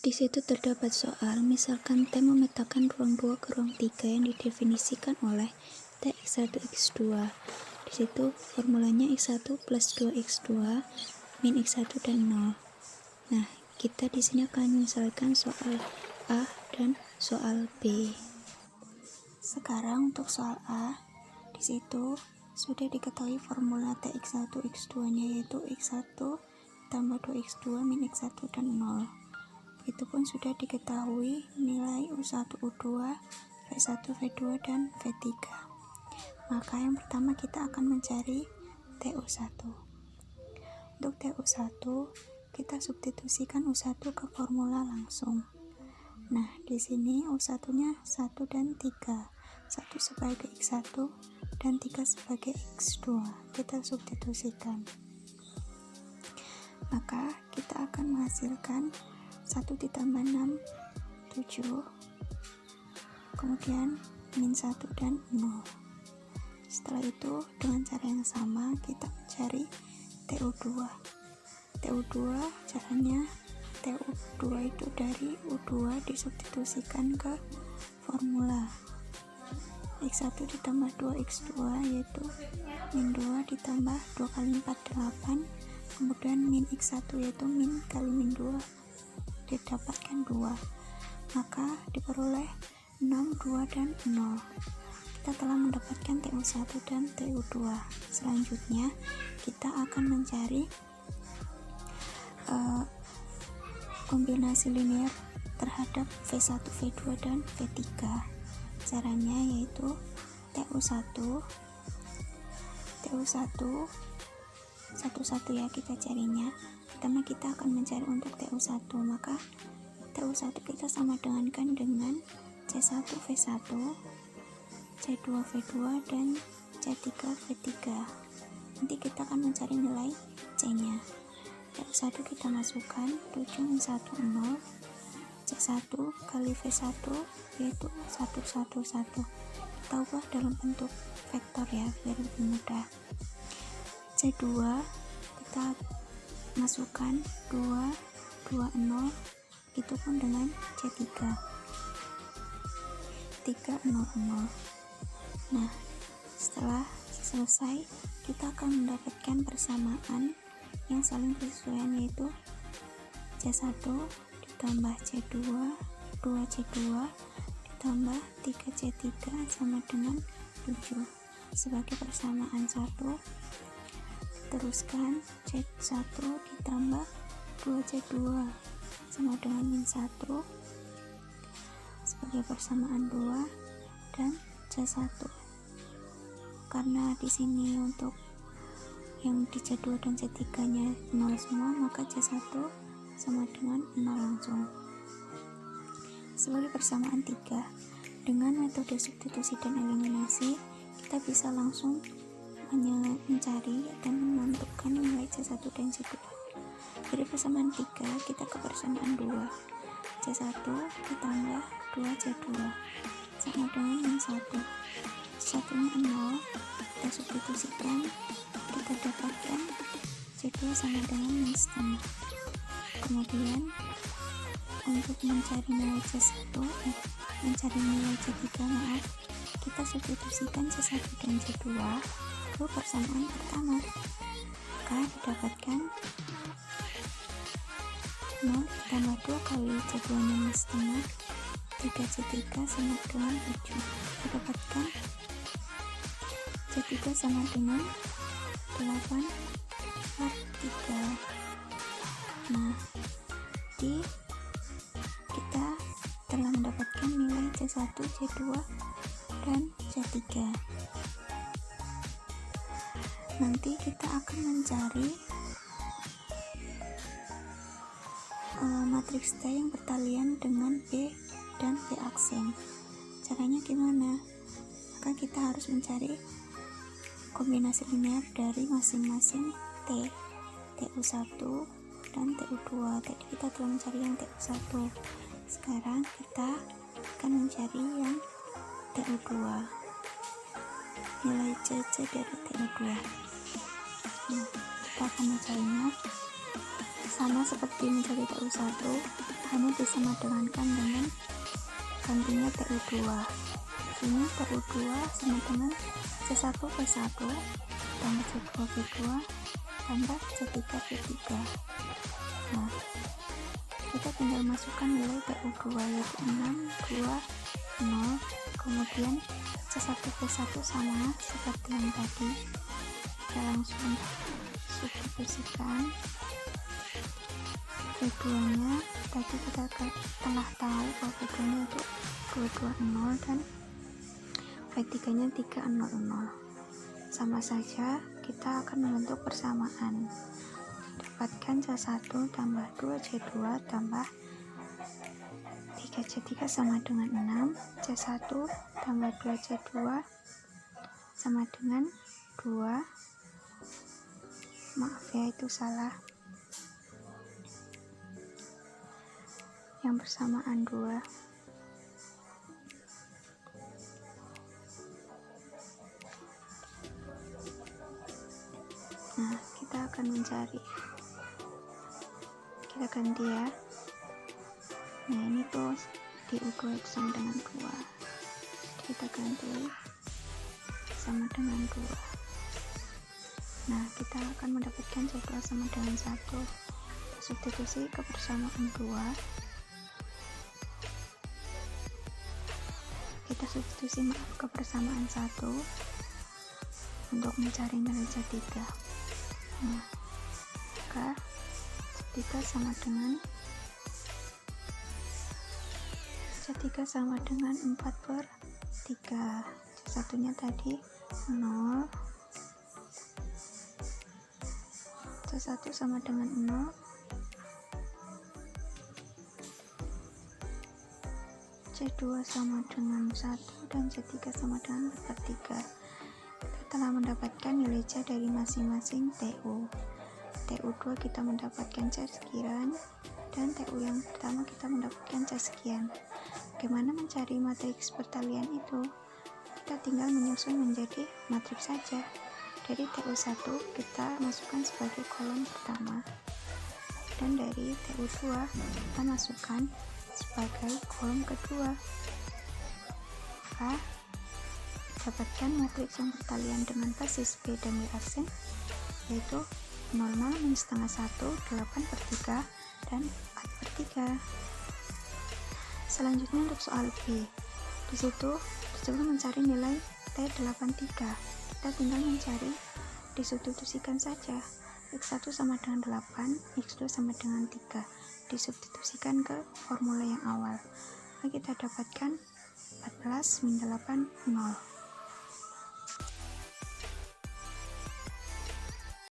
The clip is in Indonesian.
Di situ terdapat soal, misalkan T memetakan ruang 2 ke ruang 3 yang didefinisikan oleh Tx1, x2. Di situ formulanya x1 plus 2x2 min x1 dan 0. Nah, kita di sini akan menyelesaikan soal A dan soal B. Sekarang untuk soal A, di situ sudah diketahui formula Tx1, x2-nya yaitu x1 tambah 2x2 min x1 dan 0. Begitupun sudah diketahui nilai U1, U2, V1, V2, dan V3. Maka yang pertama kita akan mencari TU1. Untuk TU1, kita substitusikan U1 ke formula langsung. Nah, di sini U1-nya 1 dan 3. 1 sebagai X1 dan 3 sebagai X2. Kita substitusikan. Maka kita akan menghasilkan 1 ditambah 6, 7, kemudian min 1 dan 0. Setelah itu dengan cara yang sama kita mencari TU2. TU2 caranya TU2 itu dari U2 disubstitusikan ke formula X1 ditambah 2X2 yaitu min 2 ditambah 2 kali 4, 8, kemudian min X1 yaitu min kali min 2 didapatkan 2, maka diperoleh 6, 2, dan 0. Kita telah mendapatkan TU1 dan TU2. Selanjutnya kita akan mencari kombinasi linear terhadap V1, V2, dan V3. Caranya yaitu TU1 satu-satu ya kita carinya. Pertama kita akan mencari untuk TU1, maka TU1 kita sama dengankan dengan C1 V1, C2 V2, dan C3 V3. Nanti kita akan mencari nilai C-nya. TU1 kita masukkan 7 min 1, 0, C1 kali V1 yaitu 1, 1, 1. Kita ubah dalam bentuk vektor ya biar lebih mudah. C2 kita masukkan 2, 2, 0, itu pun dengan C3 3, 0, 0. Nah, setelah selesai kita akan mendapatkan persamaan yang saling bersesuaian yaitu C1 ditambah C2 2C2 ditambah 3C3 sama dengan 7 sebagai persamaan 1. Teruskan C1 ditambah 2C2 sama dengan min 1 sebagai persamaan 2 dan C1. Karena di sini untuk yang di C2 dan C3 nya 0 semua, maka C1 sama dengan 0 langsung. Sebagai persamaan 3, dengan metode substitusi dan eliminasi kita bisa langsung mencari dan menentukan nilai C1 dan C2. Dari persamaan 3 kita ke persamaan 2. C1 ditambah 2C2 sama dengan min 1. C1 nya 0, kita substitusikan, kita dapatkan C2 sama dengan min setengah. Kemudian untuk mencari nilai C1 mencari nilai C3 kita substitusikan C1 dan C2 ke persamaan pertama, maka didapatkan 0 tambah 2 kali C2 nya min setengah 3C3 sama dengan 7. Kita dapatkan C3 sama dengan 8 per 3. Nah, kita telah mendapatkan nilai C1, C2, dan C3. Nanti kita akan mencari matriks T yang bertalian dengan B dan B aksen. Caranya gimana? Maka kita harus mencari kombinasi linear dari masing-masing T, TU1 dan TU2. Tadi kita telah mencari yang TU1. Sekarang kita akan mencari yang TU2. Nilai CC dari TU2. Kita akan mencarinya sama seperti mencari TU1, hanya disama dengan gantinya TU2. Sini TU2 sama dengan C1 P1 tambah C2 P2 tambah C3 P3. Nah, kita tinggal masukkan nilai TU2 yaitu 6, 2, 0. Kemudian C1 P1 sama seperti yang tadi, kita langsung substitusikan. P2 nya tadi kita telah tahu bahwa P2 nya itu 220 dan P3 nya 300. Sama saja kita akan membentuk persamaan. Dapatkan C1 tambah 2C2 tambah 3C3 sama dengan 6, C1 tambah 2C2 sama dengan 2, maaf ya itu salah, yang bersamaan 2. Nah, kita akan mencari, kita ganti ya. Nah, ini tuh TU2 itu sama dengan 2, kita ganti sama dengan 2. Nah, kita akan mendapatkan C2 sama dengan 1. Substitusi ke persamaan 2, kita substitusi ke persamaan 1 untuk mencari nilai C3. Nah, maka C3 sama dengan 4/3. C1 nya tadi 0, C1 sama dengan 0, C2 sama dengan 1 dan C3 sama dengan 4/3. Kita telah mendapatkan nilai C dari masing-masing TU. TU2 kita mendapatkan C sekian dan TU yang pertama kita mendapatkan C sekian. Bagaimana mencari matriks pertalian itu? Kita tinggal menyusun menjadi matriks saja. Dari TU1 kita masukkan sebagai kolom pertama, dan dari TU2 kita masukkan sebagai kolom kedua. Maka dapatkan matriks yang pertalian dengan basis B dan Y aksen, yaitu 0, 0, setengah 1, 8/3 dan 4/3. Selanjutnya untuk soal B, disitu sebelum mencari nilai T83, kita tinggal mencari, disubstitusikan saja. X1 sama dengan 8, X2 sama dengan 3, disubstitusikan ke formula yang awal. Maka kita dapatkan 14 min 8, 0.